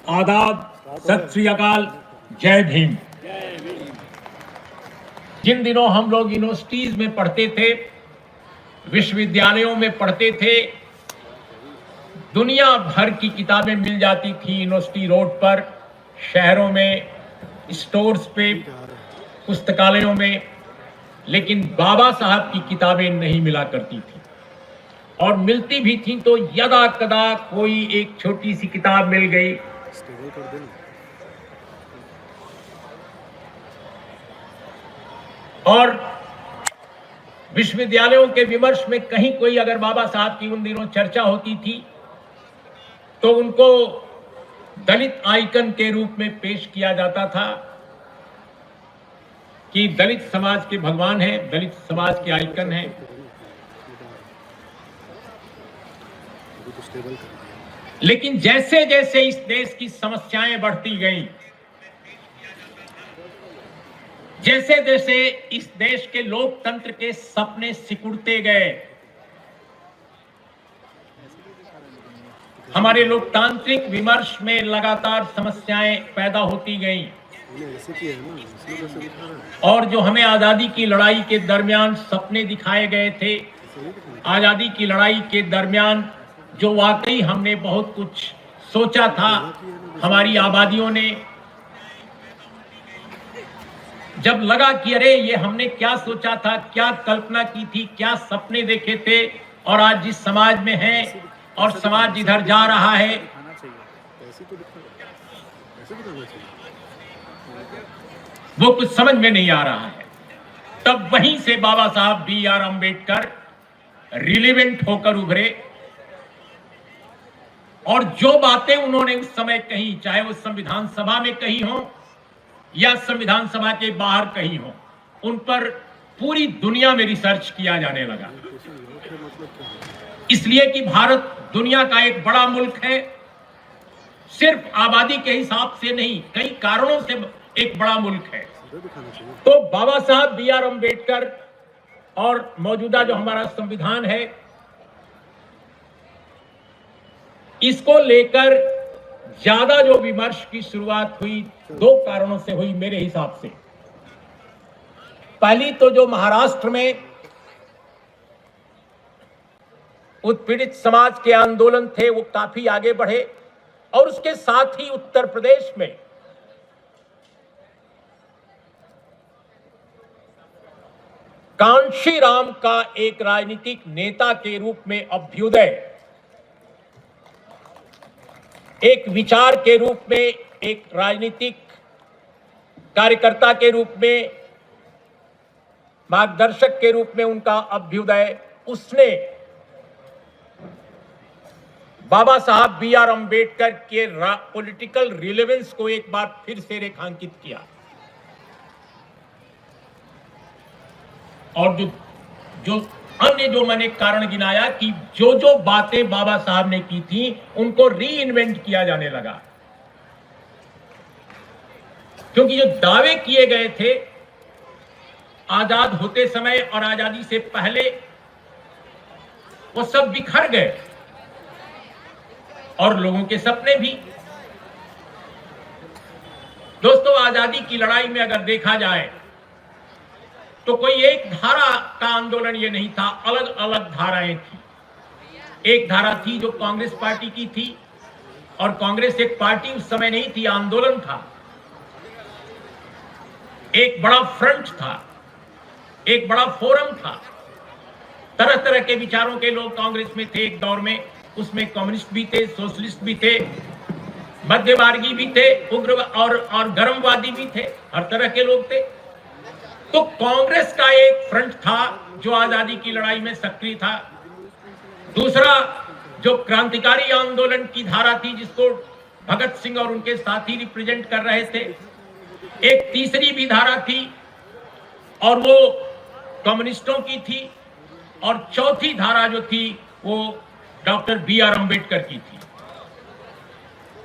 आदाब, सत श्री अकाल, जय भीम। जिन दिनों हम लोग यूनिवर्सिटीज में पढ़ते थे, विश्वविद्यालयों में पढ़ते थे, दुनिया भर की किताबें मिल जाती थी यूनिवर्सिटी रोड पर, शहरों में, स्टोर्स पे, पुस्तकालयों में, लेकिन बाबा साहब की किताबें नहीं मिला करती थी। और मिलती भी थी तो यदा कदा कोई एक छोटी सी किताब मिल गई। और विश्वविद्यालयों के विमर्श में कहीं कोई अगर बाबा साहब की उन दिनों चर्चा होती थी तो उनको दलित आइकन के रूप में पेश किया जाता था कि दलित समाज के भगवान हैं, दलित समाज के आइकन हैं। लेकिन जैसे जैसे इस देश की समस्याएं बढ़ती गईं, जैसे जैसे इस देश के लोकतंत्र के सपने सिकुड़ते गए, हमारे लोकतांत्रिक विमर्श में लगातार समस्याएं पैदा होती गईं, और जो हमें आजादी की लड़ाई के दरमियान सपने दिखाए गए थे, आजादी की लड़ाई के दरमियान जो वाकई हमने बहुत कुछ सोचा था, हमारी आबादियों ने जब लगा कि अरे ये हमने क्या सोचा था, क्या कल्पना की थी, क्या सपने देखे थे, और आज जिस समाज में हैं और समाज जिधर जा रहा है, वो कुछ समझ में नहीं आ रहा है। तब वहीं से बाबा साहब B.R. अम्बेडकर रिलेवेंट होकर उभरे, और जो बातें उन्होंने उस समय कही, चाहे वो संविधान सभा में कही हो या संविधान सभा के बाहर कही हो, उन पर पूरी दुनिया में रिसर्च किया जाने लगा। इसलिए कि भारत दुनिया का एक बड़ा मुल्क है, सिर्फ आबादी के हिसाब से नहीं, कई कारणों से एक बड़ा मुल्क है। तो बाबा साहब B.R. अम्बेडकर और मौजूदा जो हमारा संविधान है, इसको लेकर ज्यादा जो विमर्श की शुरुआत हुई, दो कारणों से हुई मेरे हिसाब से। पहली तो जो महाराष्ट्र में उत्पीड़ित समाज के आंदोलन थे वो काफी आगे बढ़े, और उसके साथ ही उत्तर प्रदेश में कांशीराम का एक राजनीतिक नेता के रूप में अभ्युदय, एक विचार के रूप में, एक राजनीतिक कार्यकर्ता के रूप में, मार्गदर्शक के रूप में उनका अभ्युदय, उसने बाबा साहब B.R. अम्बेडकर के पॉलिटिकल रिलेवेंस को एक बार फिर से रेखांकित किया। और जो अन्य जो मैंने कारण गिनाया कि जो जो बातें बाबा साहब ने की थी उनको री इन्वेंट किया जाने लगा, क्योंकि जो दावे किए गए थे आजाद होते समय और आजादी से पहले, वो सब बिखर गए, और लोगों के सपने भी। दोस्तों, आजादी की लड़ाई में अगर देखा जाए तो कोई एक धारा का आंदोलन ये नहीं था, अलग अलग धाराएं थी। एक धारा थी जो कांग्रेस पार्टी की थी, और कांग्रेस एक पार्टी उस समय नहीं थी, आंदोलन था। एक बड़ा फ्रंट था, एक बड़ा फोरम था, तरह तरह के विचारों के लोग कांग्रेस में थे एक दौर में। उसमें कम्युनिस्ट भी थे, सोशलिस्ट भी थे, मध्यमार्गी भी थे, उग्र और गर्मवादी भी थे, हर तरह के लोग थे। तो कांग्रेस का एक फ्रंट था जो आजादी की लड़ाई में सक्रिय था। दूसरा जो क्रांतिकारी आंदोलन की धारा थी, जिसको भगत सिंह और उनके साथी रिप्रेजेंट कर रहे थे। एक तीसरी भी धारा थी, और वो कम्युनिस्टों की थी। और चौथी धारा जो थी वो डॉक्टर B.R. अम्बेडकर की थी।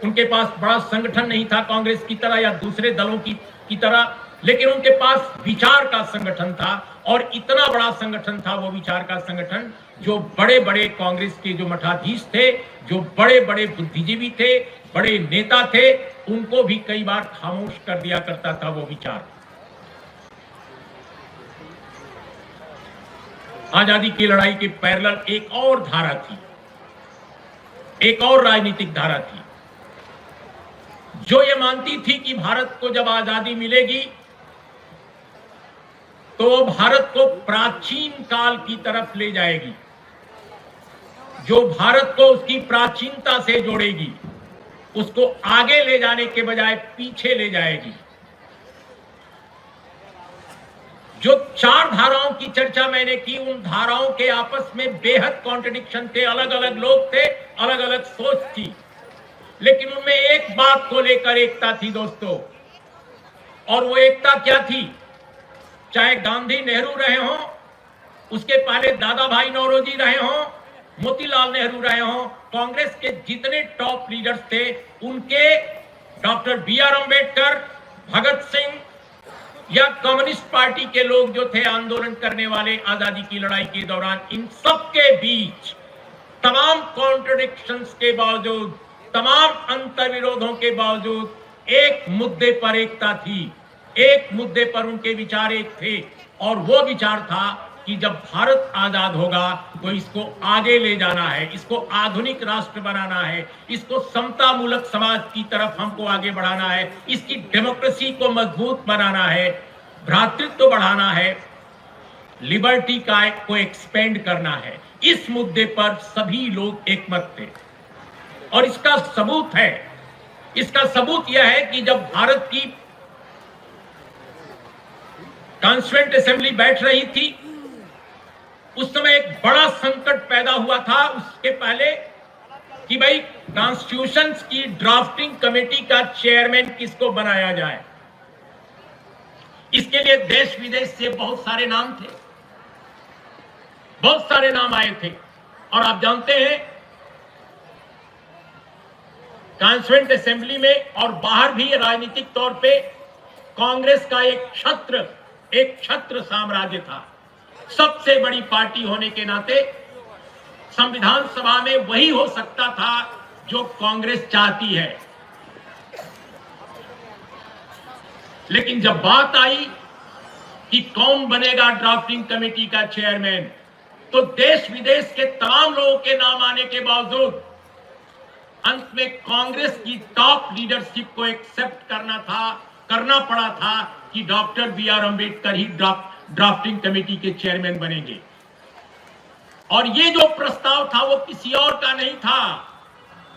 उनके पास बड़ा संगठन नहीं था कांग्रेस की तरह या दूसरे दलों की तरह, लेकिन उनके पास विचार का संगठन था, और इतना बड़ा संगठन था वो विचार का संगठन, जो बड़े बड़े कांग्रेस के जो मठाधीश थे, जो बड़े बड़े बुद्धिजीवी थे, बड़े नेता थे, उनको भी कई बार खामोश कर दिया करता था वो विचार। आजादी की लड़ाई के पैरेलल एक और धारा थी, एक और राजनीतिक धारा थी, जो ये मानती थी कि भारत को जब आजादी मिलेगी तो भारत को प्राचीन काल की तरफ ले जाएगी, जो भारत को उसकी प्राचीनता से जोड़ेगी, उसको आगे ले जाने के बजाय पीछे ले जाएगी। जो चार धाराओं की चर्चा मैंने की, उन धाराओं के आपस में बेहद कॉन्ट्रडिक्शन थे, अलग अलग लोग थे, अलग अलग सोच थी, लेकिन उनमें एक बात को लेकर एकता थी दोस्तों। और वो एकता क्या थी? चाहे गांधी नेहरू रहे हों, उसके पहले दादा भाई नौरोजी रहे हों, मोतीलाल नेहरू रहे हों, कांग्रेस के जितने टॉप लीडर्स थे, उनके डॉक्टर बी.आर. अंबेडकर, भगत सिंह या कम्युनिस्ट पार्टी के लोग जो थे आंदोलन करने वाले आजादी की लड़ाई के दौरान, इन सब के बीच तमाम कॉन्ट्रडिक्शंस के बावजूद, तमाम अंतर्विरोधों के बावजूद एक मुद्दे पर एकता थी, एक मुद्दे पर उनके विचार एक थे, और वो विचार था कि जब भारत आजाद होगा तो इसको आगे ले जाना है, इसको आधुनिक राष्ट्र बनाना है, इसको समतामूलक समाज की तरफ हमको आगे बढ़ाना है, इसकी डेमोक्रेसी को मजबूत बनाना है, भ्रातृत्व बढ़ाना है, लिबर्टी को एक्सपेंड करना है। इस मुद्दे पर सभी लोग एकमत थे। और इसका सबूत है, इसका सबूत यह है कि जब भारत की कॉन्स्टिट्यूएंट असेंबली बैठ रही थी, उस समय एक बड़ा संकट पैदा हुआ था उसके पहले कि भाई कॉन्स्टिट्यूशन की ड्राफ्टिंग कमेटी का चेयरमैन किसको बनाया जाए। इसके लिए देश विदेश से बहुत सारे नाम थे, बहुत सारे नाम आए थे। और आप जानते हैं कॉन्स्टिट्यूएंट असेंबली में और बाहर भी राजनीतिक तौर पे कांग्रेस का एक छत्र साम्राज्य था। सबसे बड़ी पार्टी होने के नाते संविधान सभा में वही हो सकता था जो कांग्रेस चाहती है। लेकिन जब बात आई कि कौन बनेगा ड्राफ्टिंग कमेटी का चेयरमैन, तो देश विदेश के तमाम लोगों के नाम आने के बावजूद अंत में कांग्रेस की टॉप लीडरशिप को एक्सेप्ट करना पड़ा था कि डॉक्टर बी.आर. अंबेडकर ही ड्राफ्टिंग कमेटी के चेयरमैन बनेंगे। और ये जो प्रस्ताव था वो किसी और का नहीं था,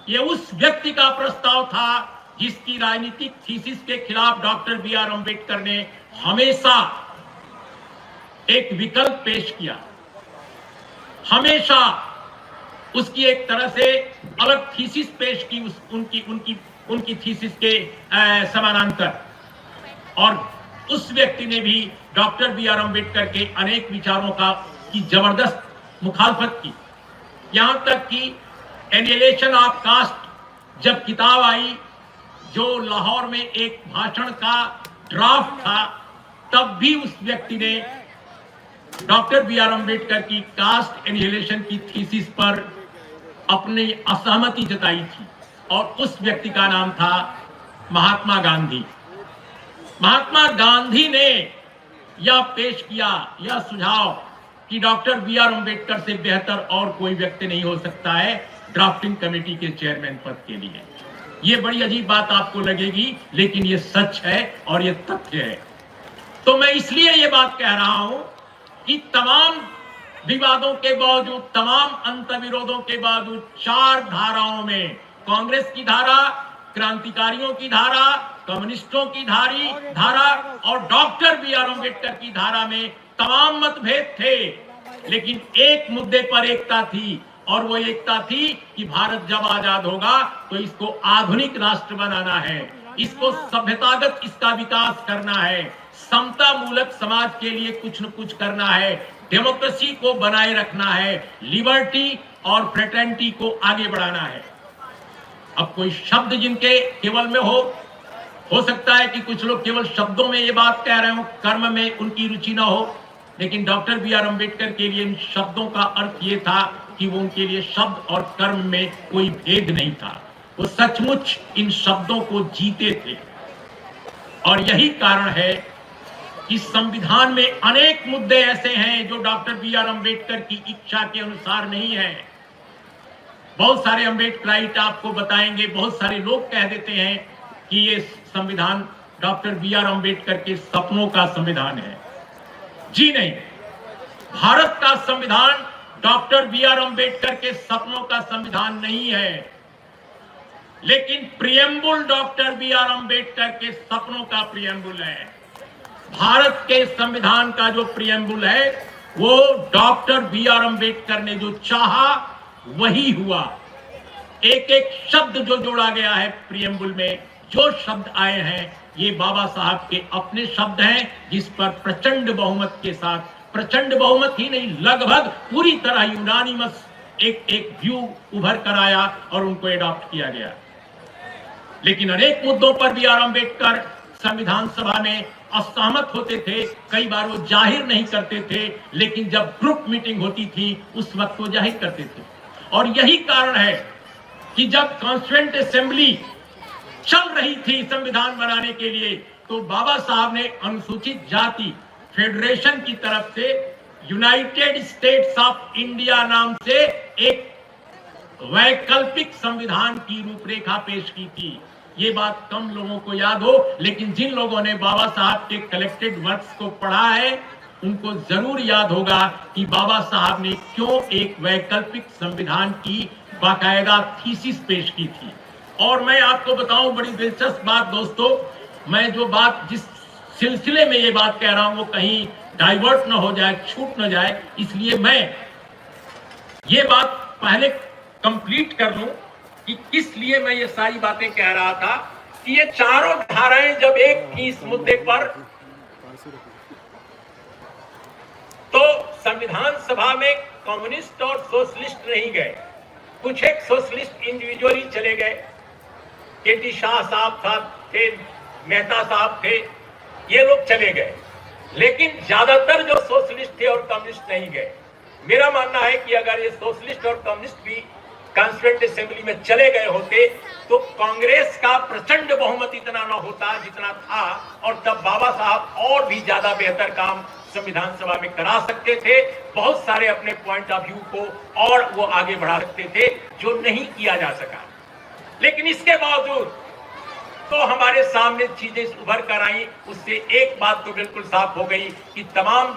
ये उस व्यक्ति का प्रस्ताव था जिसकी राजनीतिक थीसिस के खिलाफ डॉक्टर बी.आर. अंबेडकर ने हमेशा एक विकल्प पेश किया, हमेशा उसकी एक तरह से अलग थीसिस पेश की, उनकी थीसिस के समानांतर। और उस व्यक्ति ने भी डॉक्टर बी.आर. अंबेडकर के अनेक विचारों की जबरदस्त मुखालफत की। यहां तक कि एनिहिलेशन ऑफ कास्ट जब किताब आई, जो लाहौर में एक भाषण का ड्राफ्ट था, तब भी उस व्यक्ति ने डॉक्टर बी.आर. अंबेडकर की कास्ट एनिहिलेशन की थीसिस पर अपनी असहमति जताई थी। और उस व्यक्ति का नाम था महात्मा गांधी। महात्मा गांधी ने यह पेश किया, यह सुझाव कि डॉक्टर बी.आर. अंबेडकर से बेहतर और कोई व्यक्ति नहीं हो सकता है ड्राफ्टिंग कमेटी के चेयरमैन पद के लिए। यह बड़ी अजीब बात आपको लगेगी, लेकिन यह सच है और यह तथ्य है। तो मैं इसलिए यह बात कह रहा हूं कि तमाम विवादों के बावजूद, तमाम अंतर्विरोधों के बावजूद, चार धाराओं में, कांग्रेस की धारा, क्रांतिकारियों की धारा, कम्युनिस्टों की धारा और डॉक्टर बी.आर. अंबेडकर की धारा में तमाम मतभेद थे, लेकिन एक मुद्दे पर एकता थी, और वो एकता थी कि भारत जब आजाद होगा तो इसको आधुनिक राष्ट्र बनाना है, इसको सभ्यतागत इसका विकास करना है, समतामूलक समाज के लिए कुछ न कुछ करना है, डेमोक्रेसी को बनाए रखना है, लिबर्टी और फ्रेटर्निटी को आगे बढ़ाना है। अब कोई शब्द जिनके केवल में हो सकता है कि कुछ लोग केवल शब्दों में ये बात कह रहे हो, कर्म में उनकी रुचि ना हो, लेकिन डॉक्टर बी.आर. अंबेडकर के लिए इन शब्दों का अर्थ ये था कि वो उनके लिए शब्द और कर्म में कोई भेद नहीं था। वो सचमुच इन शब्दों को जीते थे। और यही कारण है कि संविधान में अनेक मुद्दे ऐसे हैं जो डॉक्टर बी आर अम्बेडकर की इच्छा के अनुसार नहीं है। बहुत सारे अम्बेडकराइट आपको बताएंगे, बहुत सारे लोग कह देते हैं कि ये संविधान डॉक्टर बी आर अम्बेडकर के सपनों का संविधान है। जी नहीं, भारत का संविधान डॉक्टर बी आर अम्बेडकर के सपनों का संविधान नहीं है, लेकिन प्रियम्बुल डॉक्टर बी आर अम्बेडकर के सपनों का प्रियम्बुल है। भारत के संविधान का जो प्रियम्बुल है वो डॉक्टर बी आर अम्बेडकर ने जो चाहा वही हुआ। एक एक शब्द जो जोड़ा गया है प्रियम्बुल में, जो शब्द आए हैं, ये बाबा साहब के अपने शब्द हैं, जिस पर प्रचंड बहुमत के साथ, प्रचंड बहुमत ही नहीं, लगभग पूरी तरह यूनानिमस एक व्यू उभर कर आया और उनको एडॉप्ट किया गया। लेकिन अनेक मुद्दों पर बी आर अम्बेडकर संविधान सभा में असहमत होते थे। कई बार वो जाहिर नहीं करते थे, लेकिन जब ग्रुप मीटिंग होती थी उस वक्त वो जाहिर करते थे। और यही कारण है कि जब कॉन्स्टिट्यूएंट असेंबली चल रही थी संविधान बनाने के लिए, तो बाबा साहब ने अनुसूचित जाति फेडरेशन की तरफ से यूनाइटेड स्टेट्स ऑफ इंडिया नाम से एक वैकल्पिक संविधान की रूपरेखा पेश की थी। ये बात कम लोगों को याद हो, लेकिन जिन लोगों ने बाबा साहब के कलेक्टेड वर्क्स को पढ़ा है उनको जरूर याद होगा कि बाबा साहब ने क्यों एक वैकल्पिक संविधान की बाकायदा थीसिस पेश की थी। और मैं आपको बताऊं बड़ी दिलचस्प बात दोस्तों, मैं जो बात जिस सिलसिले में ये बात कह रहा हूं वो कहीं डाइवर्ट न हो जाए, छूट न जाए, इसलिए मैं ये बात पहले कंप्लीट कर लूं कि किस लिए मैं ये सारी बातें कह रहा था कि ये चारों धाराएं जब एक थी इस मुद्दे पर, तो संविधान सभा में कम्युनिस्ट और सोशलिस्ट नहीं गए, कुछ एक सोशलिस्ट इंडिविजुअली चले गए। के.टी. शाह साहब थे, मेहता साहब थे, ये लोग चले गए, लेकिन ज्यादातर जो सोशलिस्ट थे और कम्युनिस्ट नहीं गए। मेरा मानना है कि अगर ये सोशलिस्ट और कम्युनिस्ट भी कॉन्स्टिट्यूएंट असेंबली में चले गए होते तो कांग्रेस का प्रचंड बहुमत इतना ना होता जितना था, और तब बाबा साहब और भी ज्यादा बेहतर काम संविधान सभा में करा सकते थे, बहुत सारे अपने पॉइंट ऑफ व्यू को और वो आगे बढ़ा सकते थे, जो नहीं किया जा सका। लेकिन इसके बावजूद तो हमारे सामने चीजें उभर कर आई। उससे एक बात तो बिल्कुल साफ हो गई कि तमाम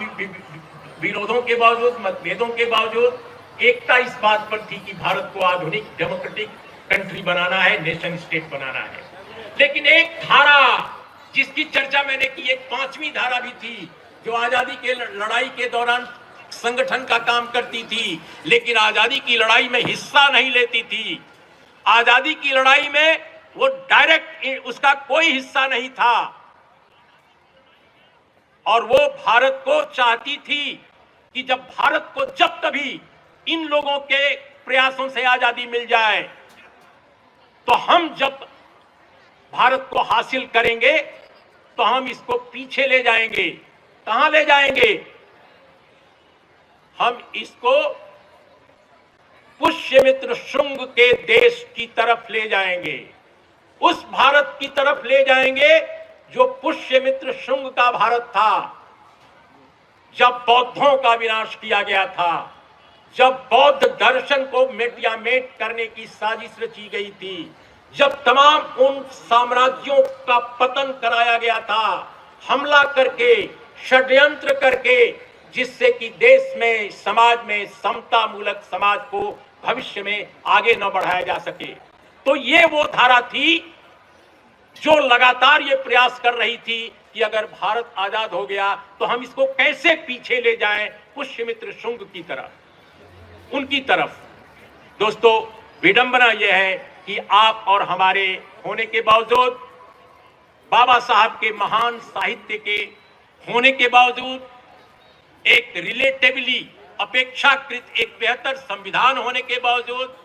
विरोधों के बावजूद, मतभेदों के बावजूद एकता इस बात पर थी कि भारत को आधुनिक डेमोक्रेटिक कंट्री बनाना है, नेशन स्टेट बनाना है। लेकिन एक धारा जिसकी चर्चा मैंने की, एक पांचवी धारा भी थी जो आजादी के लड़ाई के दौरान संगठन का काम करती थी, लेकिन आजादी की लड़ाई में हिस्सा नहीं लेती थी। आजादी की लड़ाई में वो डायरेक्ट उसका कोई हिस्सा नहीं था, और वो भारत को चाहती थी कि जब भारत को जब कभी इन लोगों के प्रयासों से आजादी मिल जाए तो हम जब भारत को हासिल करेंगे तो हम इसको पीछे ले जाएंगे। कहां ले जाएंगे? हम इसको पुष्यमित्र शुंग के देश की तरफ ले जाएंगे, उस भारत की तरफ ले जाएंगे जो पुष्यमित्र शुंग का भारत था, जब बौद्धों का विनाश किया गया था, जब बौद्ध दर्शन को मेट करने की साजिश रची गई थी, जब तमाम उन साम्राज्यों का पतन कराया गया था, हमला करके, षड्यंत्र करके, जिससे कि देश में, समाज में समता मूलक समाज को भविष्य में आगे न बढ़ाया जा सके। तो ये वो धारा थी जो लगातार ये प्रयास कर रही थी कि अगर भारत आजाद हो गया तो हम इसको कैसे पीछे ले जाएं पुष्यमित्र शुंग की तरफ, उनकी तरफ। दोस्तों, विडंबना यह है कि आप और हमारे होने के बावजूद, बाबा साहब के महान साहित्य के होने के बावजूद, एक रिलेटिवली अपेक्षाकृत एक बेहतर संविधान होने के बावजूद,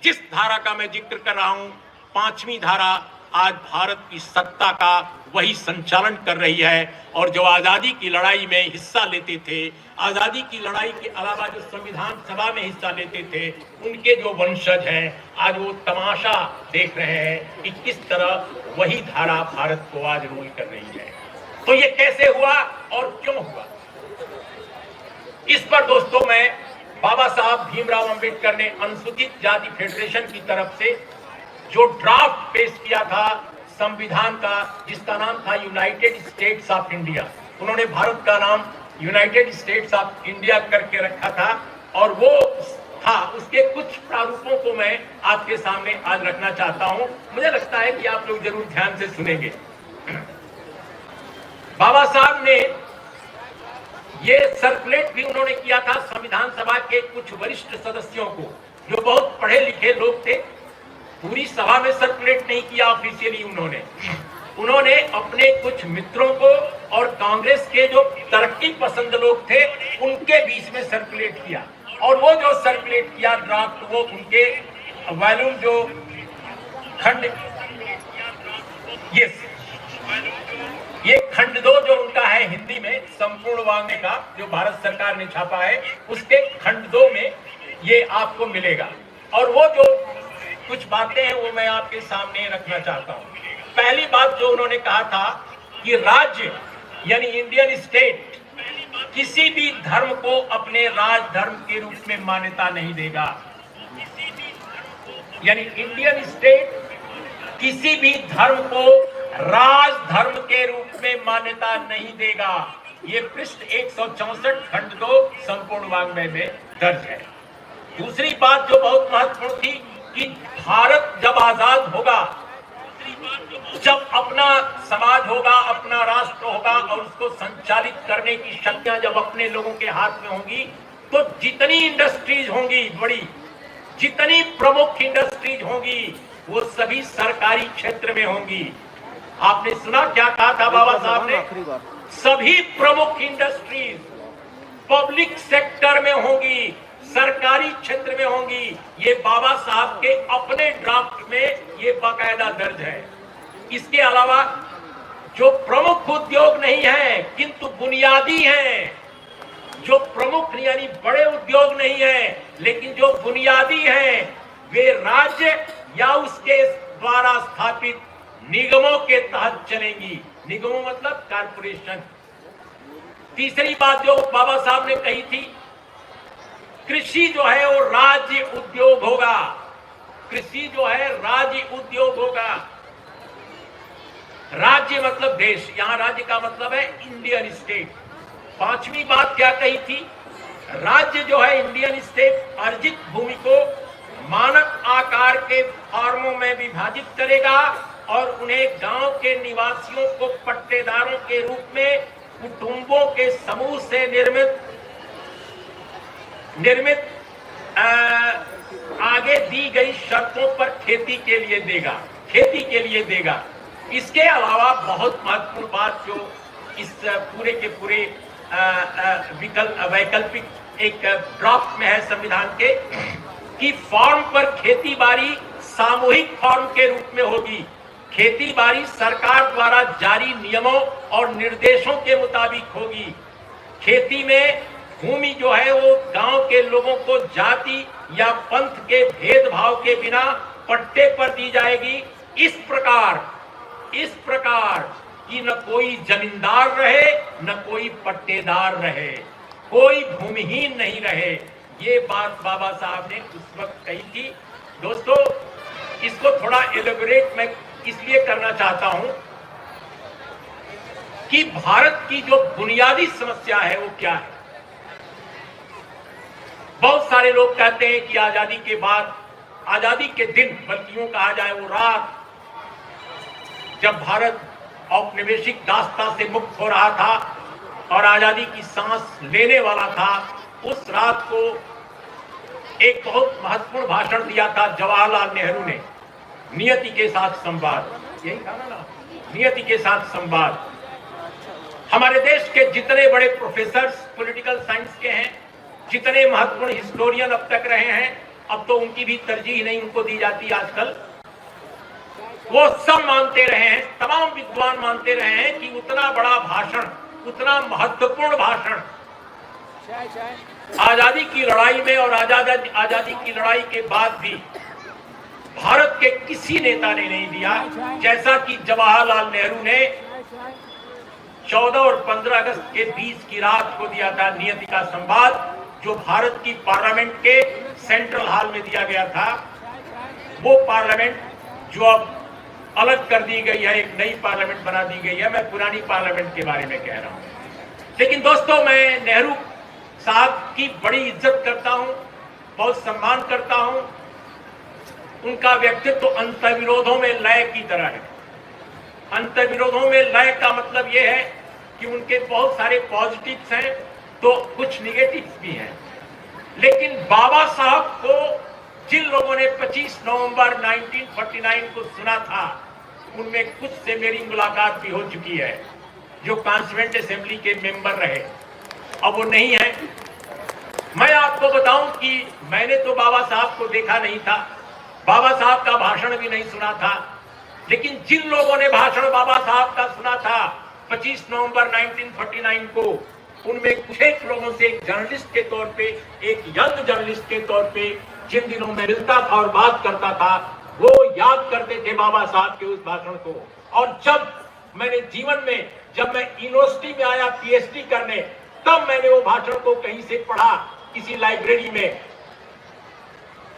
जिस धारा का मैं जिक्र कर रहा हूं, पांचवी धारा, आज भारत की सत्ता का वही संचालन कर रही है। और जो आजादी की लड़ाई में हिस्सा लेते थे, आजादी की लड़ाई के अलावा जो संविधान सभा में हिस्सा लेते थे, उनके जो वंशज हैं आज वो तमाशा देख रहे हैं कि किस तरह वही धारा भारत को आज रूल कर रही है। तो ये कैसे हुआ और क्यों हुआ, इस पर दोस्तों मैं बाबा साहब भीमराव अंबेडकर ने अनुसूचित जाति फेडरेशन की तरफ से जो ड्राफ्ट पेश किया था संविधान का, जिसका नाम था यूनाइटेड स्टेट्स ऑफ इंडिया, उन्होंने भारत का नाम यूनाइटेड स्टेट्स ऑफ इंडिया करके रखा था, और वो था उसके कुछ प्रारूपों को मैं आपके सामने आज रखना चाहता हूं। मुझे लगता है कि आप लोग जरूर ध्यान से सुनेंगे। बाबा साहब ने ये सर्कुलेट भी उन्होंने किया था संविधान सभा के कुछ वरिष्ठ सदस्यों को, जो बहुत पढ़े लिखे लोग थे। पूरी सभा में सर्कुलेट नहीं किया ऑफिशियली उन्होंने अपने कुछ मित्रों को और कांग्रेस के जो तरक्की पसंद लोग थे उनके बीच में सर्कुलेट किया। और वो जो सर्कुलेट किया ड्राफ्ट, वो उनके वॉल्यूम जो खंड ये खंड 2 जो उनका है हिंदी में संपूर्ण वांग्मय का, जो भारत सरकार ने छापा है, उसके खंड 2 में ये आपको मिलेगा। और वो जो कुछ बातें हैं वो मैं आपके सामने रखना चाहता हूं। पहली बात जो उन्होंने कहा था कि राज्य यानी इंडियन स्टेट किसी भी धर्म को अपने राज धर्म के रूप में मान्यता नहीं देगा। यानी इंडियन स्टेट किसी भी धर्म को राज धर्म के रूप में मान्यता नहीं देगा। ये पृष्ठ 164 खंड 2 संपूर्ण वांग्मय में दर्ज है। दूसरी बात जो बहुत महत्वपूर्ण थी कि भारत जब आजाद होगा, जब अपना समाज होगा, अपना राष्ट्र होगा और उसको संचालित करने की शक्तियां जब अपने लोगों के हाथ में होंगी, तो जितनी इंडस्ट्रीज होंगी बड़ी, जितनी प्रमुख इंडस्ट्रीज होंगी, वो सभी सरकारी क्षेत्र में होंगी। आपने सुना क्या कहा था बाबा साहब ने? सभी प्रमुख इंडस्ट्रीज पब्लिक सेक्टर में होंगी, सरकारी क्षेत्र में होंगी। ये बाबा साहब के अपने ड्राफ्ट में ये बाकायदा दर्ज है। इसके अलावा जो प्रमुख उद्योग नहीं है किंतु बुनियादी हैं, जो प्रमुख यानी बड़े उद्योग नहीं है लेकिन जो बुनियादी हैं, वे राज्य या उसके द्वारा स्थापित निगमों के तहत चलेंगी। निगमों मतलब कारपोरेशन। तीसरी बात जो बाबा साहब ने कही थी, कृषि जो है वो राज्य उद्योग होगा। कृषि जो है राज्य उद्योग होगा। राज्य मतलब देश, यहां राज्य का मतलब है इंडियन स्टेट। पांचवी बात क्या कही थी? राज्य जो है इंडियन स्टेट अर्जित भूमि को मानक आकार के फार्मों में विभाजित करेगा और उन्हें गांव के निवासियों को पट्टेदारों के रूप में कुटुंबों के समूह से निर्मित आगे दी गई शर्तों पर खेती के लिए देगा। इसके अलावा बहुत महत्वपूर्ण बात जो इस पूरे के पूरे वैकल्पिक एक ड्राफ्ट में है संविधान के, कि फॉर्म पर खेती बाड़ी सामूहिक फॉर्म के रूप में होगी। खेती बाड़ी सरकार द्वारा जारी नियमों और निर्देशों के मुताबिक होगी। खेती में भूमि जो है वो गांव के लोगों को जाति या पंथ के भेदभाव के बिना पट्टे पर दी जाएगी। इस प्रकार कि न कोई जमींदार रहे न कोई पट्टेदार रहे, कोई भूमिहीन नहीं रहे। ये बात बाबा साहब ने उस वक्त कही थी। दोस्तों, इसको थोड़ा एलेबोरेट मैं इसलिए करना चाहता हूं कि भारत की जो बुनियादी समस्या है वो क्या है। बहुत सारे लोग कहते हैं कि आजादी के बाद, आजादी के दिन, बल्कि यूं कहा जाए वो रात, जब भारत औपनिवेशिक दास्ता से मुक्त हो रहा था और आजादी की सांस लेने वाला था, उस रात को एक बहुत महत्वपूर्ण भाषण दिया था जवाहरलाल नेहरू ने, नियति के साथ संवाद। यही था ना, नियति के साथ संवाद। हमारे देश के जितने बड़े प्रोफेसर्स पॉलिटिकल साइंस के हैं, जितने महत्वपूर्ण हिस्टोरियन अब तक रहे हैं, अब तो उनकी भी तरजीह नहीं उनको दी जाती आजकल। वो सब मानते रहे हैं, तमाम विद्वान मानते रहे हैं कि उतना बड़ा भाषण, उतना महत्वपूर्ण भाषण आजादी की लड़ाई में और आजादी की लड़ाई के बाद भी भारत के किसी नेता ने नहीं दिया, जैसा कि जवाहरलाल नेहरू ने 14 और 15 अगस्त के बीच की रात को दिया था नियति का संवाद, जो भारत की पार्लियामेंट के सेंट्रल हॉल में दिया गया था। वो पार्लियामेंट जो अब अलग कर दी गई है, एक नई पार्लियामेंट बना दी गई है। मैं पुरानी पार्लियामेंट के बारे में कह रहा हूं। लेकिन दोस्तों, मैं नेहरू साहब की बड़ी इज्जत करता हूं, बहुत सम्मान करता हूं। उनका व्यक्तित्व तो अंतर्विरोधों में लय की तरह है। अंतर्विरोधों में लय का मतलब यह है कि उनके बहुत सारे पॉजिटिव्स हैं तो कुछ निगेटिव्स भी हैं। लेकिन बाबा साहब को जिन लोगों ने 25 नवंबर 1949 को सुना था, उनमें कुछ से मेरी मुलाकात भी हो चुकी है, जो कॉन्स्टिट्यूएंट असेंबली के मेंबर रहे, अब वो नहीं है। मैं आपको बताऊं कि मैंने तो बाबा साहब को देखा नहीं था, बाबा साहब का भाषण भी नहीं सुना था, लेकिन जिन लोगों ने भाषण बाबा साहब का सुना था 25 नवंबर 1949 को, उनमें कुछ एक लोगों से एक जर्नलिस्ट के तौर पे, एक यंग जर्नलिस्ट के तौर पे जिन दिनों में मिलता था और बात करता था, वो याद करते थे बाबा साहब के उस भाषण को। और जब मैंने जीवन में, जब मैं यूनिवर्सिटी में आया पीएचडी करने, तब मैंने वो भाषण को कहीं से पढ़ा, किसी लाइब्रेरी में,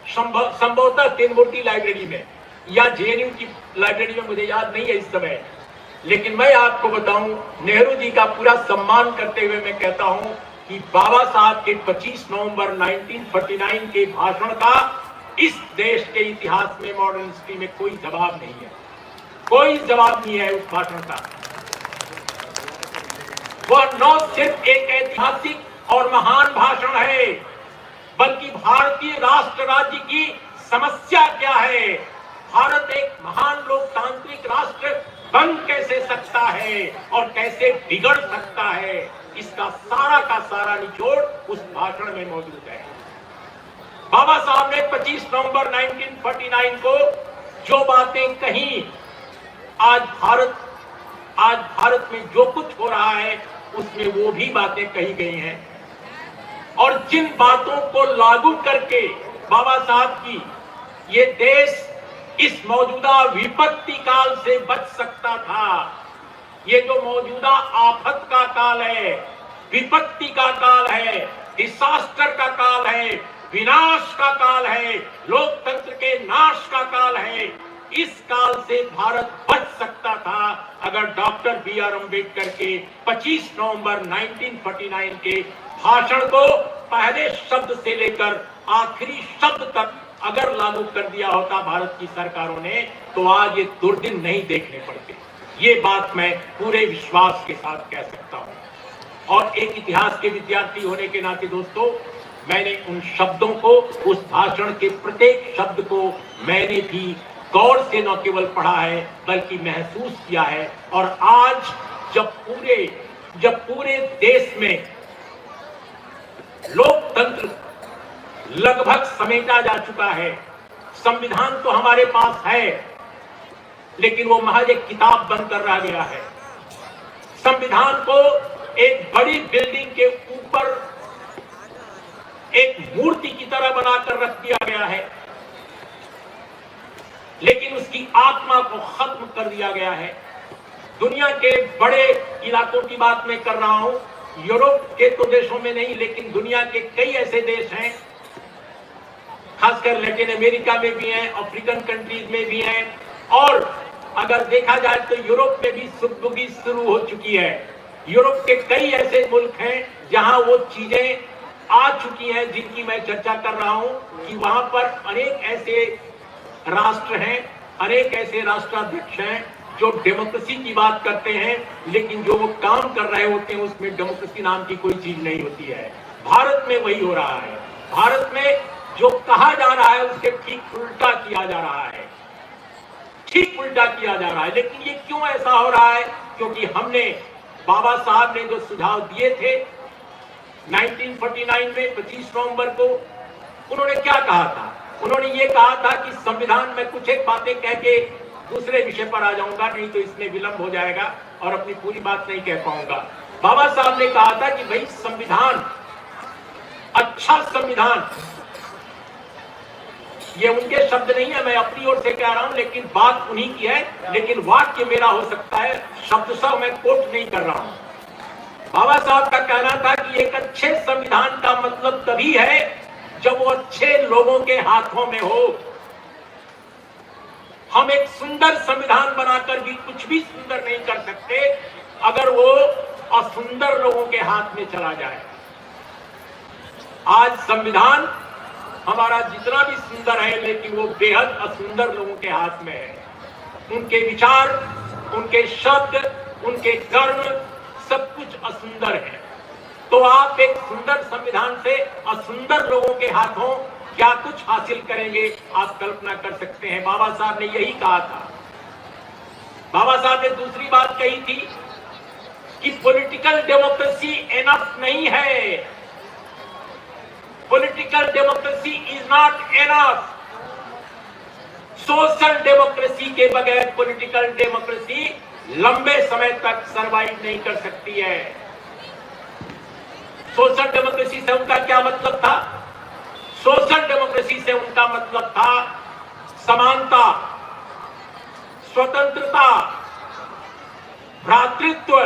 संभवतः तीनमूर्ति लाइब्रेरी में या जेएनयू की लाइब्रेरी में, मुझे याद नहीं है इस समय। लेकिन मैं आपको बताऊं, नेहरू जी का पूरा सम्मान करते हुए मैं कहता हूं कि बाबा साहब के 25 नवंबर 1949 के भाषण का इस देश के इतिहास में, मॉडर्न हिस्ट्री में कोई जवाब नहीं है, कोई जवाब नहीं है उस भाषण का। वह न सिर्फ एक ऐतिहासिक और महान भाषण है, बल्कि भारतीय राष्ट्र राज्य की समस्या क्या है, भारत एक महान लोकतांत्रिक राष्ट्र बन कैसे सकता है और कैसे बिगड़ सकता है, इसका सारा का सारा निचोड़ उस भाषण में मौजूद है। बाबा साहब ने 25 नवंबर 1949 को जो बातें कही, आज भारत में जो कुछ हो रहा है उसमें वो भी बातें कही गई हैं। और जिन बातों को लागू करके बाबा साहब की ये देश इस मौजूदा विपत्ति काल से बच सकता था, ये जो मौजूदा आफत का काल है, विपत्ति का काल है, डिसास्टर का काल है, विनाश का काल है, लोकतंत्र के नाश का काल है, इस काल से भारत बच सकता था अगर डॉक्टर बी.आर. अम्बेडकर के 25 नवंबर 1949 के भाषण को पहले शब्द से लेकर आखिरी शब्द तक अगर लागू कर दिया होता भारत की सरकारों ने, तो आज ये दुर्दिन नहीं देखने पड़ते। ये बात मैं पूरे विश्वास के साथ कह सकता हूं। और एक इतिहास के विद्यार्थी होने के नाते दोस्तों, मैंने उन शब्दों को, उस भाषण के प्रत्येक शब्द को मैंने भी गौर से न केवल पढ़ा है बल्कि महसूस किया है। और आज जब पूरे देश में लोकतंत्र लगभग समेटा जा चुका है, संविधान तो हमारे पास है लेकिन वो महज एक किताब बनकर रह गया है। संविधान को एक बड़ी बिल्डिंग के ऊपर एक मूर्ति की तरह बनाकर रख दिया गया है, लेकिन उसकी आत्मा को खत्म कर दिया गया है। दुनिया के बड़े इलाकों की बात मैं कर रहा हूं, यूरोप के तो देशों में नहीं, लेकिन दुनिया के कई ऐसे देश हैं, खासकर लैटिन अमेरिका में भी हैं, अफ्रीकन कंट्रीज में भी हैं, और अगर देखा जाए तो यूरोप में भी सुगबुगी शुरू हो चुकी है। यूरोप के कई ऐसे मुल्क हैं जहां वो चीजें आ चुकी हैं जिनकी मैं चर्चा कर रहा हूं कि वहां पर अनेक ऐसे राष्ट्र हैं, अनेक ऐसे राष्ट्राध्यक्ष हैं जो डेमोक्रेसी की बात करते हैं, लेकिन जो वो काम कर रहे होते हैं उसमें डेमोक्रेसी नाम की कोई चीज नहीं होती है। भारत में वही हो रहा है। भारत में जो कहा जा रहा है उसके ठीक उल्टा किया जा रहा है, ठीक उल्टा किया जा रहा है। लेकिन ये क्यों ऐसा हो रहा है? क्योंकि हमने, बाबा साहब ने जो सुझाव दिए थे 1949 में 25 नवंबर को, उन्होंने क्या कहा था? उन्होंने ये कहा था कि संविधान में कुछ एक बातें कह के दूसरे विषय पर आ जाऊंगा, नहीं तो इसमें विलंब हो जाएगा और अपनी पूरी बात नहीं कह पाऊंगा। बाबा साहब ने कहा था कि भाई संविधान, अच्छा संविधान, ये उनके शब्द नहीं है, मैं अपनी ओर से कह रहा हूं, लेकिन बात उन्हीं की है, लेकिन वाक्य मेरा हो सकता है, शब्द सब मैं कोट नहीं कर रहा हूं। बाबा साहब का कहना था कि एक अच्छे संविधान का मतलब तभी है जब वो अच्छे लोगों के हाथों में हो। हम एक सुंदर संविधान बनाकर भी कुछ भी सुंदर नहीं कर सकते अगर वो असुंदर लोगों के हाथ में चला जाए। आज संविधान हमारा जितना भी सुंदर है, लेकिन वो बेहद असुंदर लोगों के हाथ में है। उनके विचार, उनके शब्द, उनके कर्म, सब कुछ असुंदर है। तो आप एक सुंदर संविधान से असुंदर लोगों के हाथों क्या कुछ हासिल करेंगे, आप कल्पना कर सकते हैं। बाबा साहब ने यही कहा था। बाबा साहब ने दूसरी बात कही थी कि पॉलिटिकल डेमोक्रेसी इनफ नहीं है, political democracy is not enough. Social democracy के बगैर पॉलिटिकल डेमोक्रेसी लंबे समय तक सरवाइव नहीं कर सकती है। सोशल डेमोक्रेसी से उनका क्या मतलब था? सोशल डेमोक्रेसी से उनका मतलब था समानता, स्वतंत्रता, भ्रातृत्व।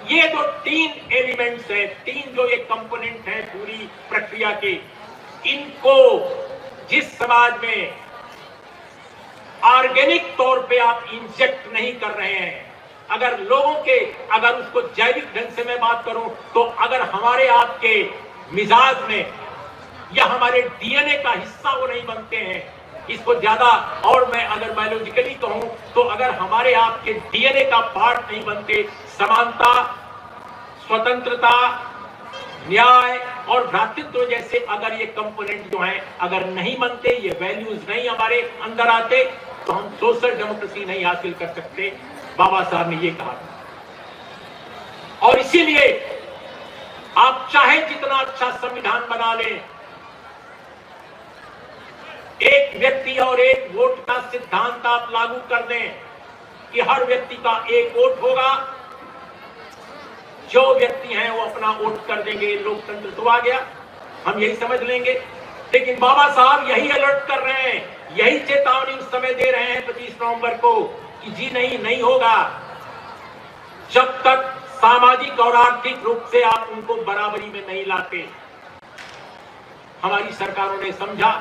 ये जो तीन एलिमेंट्स है, तीन जो ये कंपोनेंट है पूरी प्रक्रिया के, इनको जिस समाज में ऑर्गेनिक तौर पे आप इंजेक्ट नहीं कर रहे हैं, अगर लोगों के, अगर उसको जैविक ढंग से मैं बात करूं तो अगर हमारे आपके मिजाज में या हमारे डीएनए का हिस्सा वो नहीं बनते हैं, इसको ज्यादा और मैं अगर बायोलॉजिकली कहूं तो अगर हमारे आपके डीएनए का पार्ट नहीं बनते, समानता, स्वतंत्रता, न्याय और भ्रातृत्व जैसे अगर ये कंपोनेंट जो हैं अगर नहीं बनते, ये वैल्यूज नहीं हमारे अंदर आते, तो हम सोशल डेमोक्रेसी नहीं हासिल कर सकते। बाबा साहब ने ये कहा था। और इसीलिए आप चाहे जितना अच्छा संविधान बना लें, एक व्यक्ति और एक वोट का सिद्धांत आप लागू कर दें कि हर व्यक्ति का एक वोट होगा, जो व्यक्ति हैं वो अपना वोट कर देंगे, लोकतंत्र तो आ गया, हम यही समझ लेंगे। लेकिन बाबा साहब यही अलर्ट कर रहे हैं, यही चेतावनी उस समय दे रहे हैं 25 नवंबर को कि जी नहीं होगा। जब तक सामाजिक और आर्थिक रूप से आप उनको बराबरी में नहीं लाते। हमारी सरकारों ने समझा